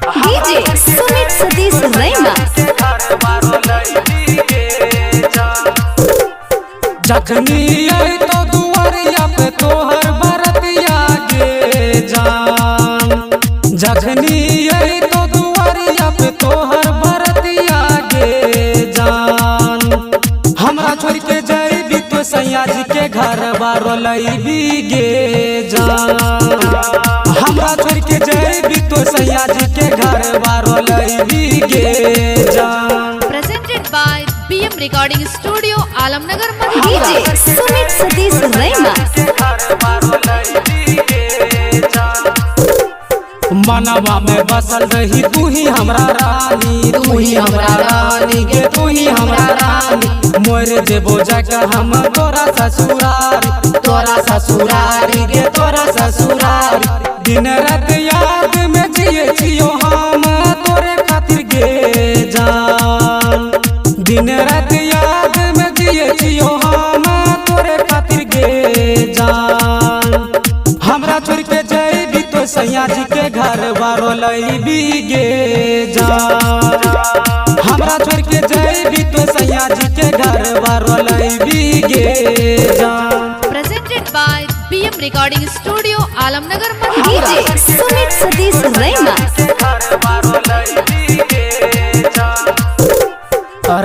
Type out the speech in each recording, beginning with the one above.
DJ Sumit Satish रैना। जखनी आई तो दुआरिया पे तोहर बरतिया गे जान। जखनी आई तो दुआरिया पे तोहर बरतिया गे जान। हमरा छोड़ के जइबी तो सैया जी के घर बारो लईबी गे जान। हमरा छोड़ के जइबी तो सैया जी के घर बारो लईबी गे जान। Presented by BM Recording Studio, Alamnagar, DJ Sumit Satish रैना। मनवा में बसल रही तू ही हमरा रानी, तू ही हमरा रानी गे, तू ही हमरा रानी। मोर जेबो जाकर हम तोरा ससुरारी, तोरा ससुरारी गे, तोरा ससुरारी। दिन रात याद में जिए छियो हम तोरे खातिर गे जान। दिन रात याद में जिए छियो हम तोरे खातिर गे जान। हमरा छोड़ के जइबी तो सैया जी के घर बारो लईबी गे जान। हमरा छोड़ के जइबी तो सैया जी के घर बारो लईबी गे जान। Presented by BM Recording Studio, Alamnagar, DJ Sumit Satish रैना।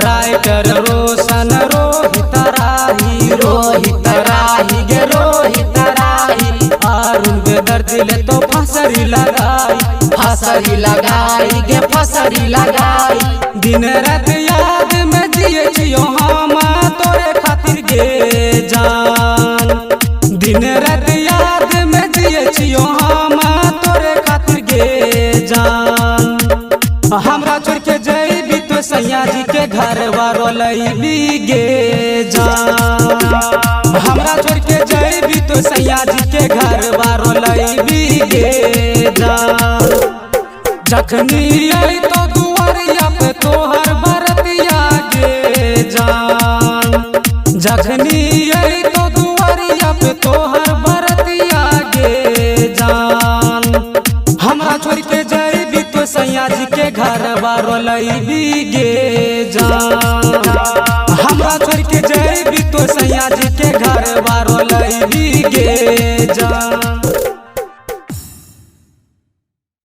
राइटर रोशन रोहित राही, रोहित राही गे, रोहित राही। अरुण बेदर्द ले तो फसरी लगाई, फसरी लगाई गे, फसरी लगाई। दिन रात याद में जिए छियो हम तोरे खातिर गे जान। दिन रात याद में जिए छियो हम तोरे खातिर गे जान। हमरा छोड़ के जइबी तो सैया जी के घर बारो लईबी गे जान। हमरा छोड़ के जइबी तो सैया जी के घर बारो लईबी गे जान। जखनी आई तो दुआरिया पे तोहर बरतिया गे जान। जखनी आई तो दुआरिया पे तोहर बरतिया गे जान। हमरा छोड़ के जइबी तो सैया जी के घर बारो लईबी गे जान। हमरा छोड़ के जइबी तो सैया जी के घर बारो लईबी गे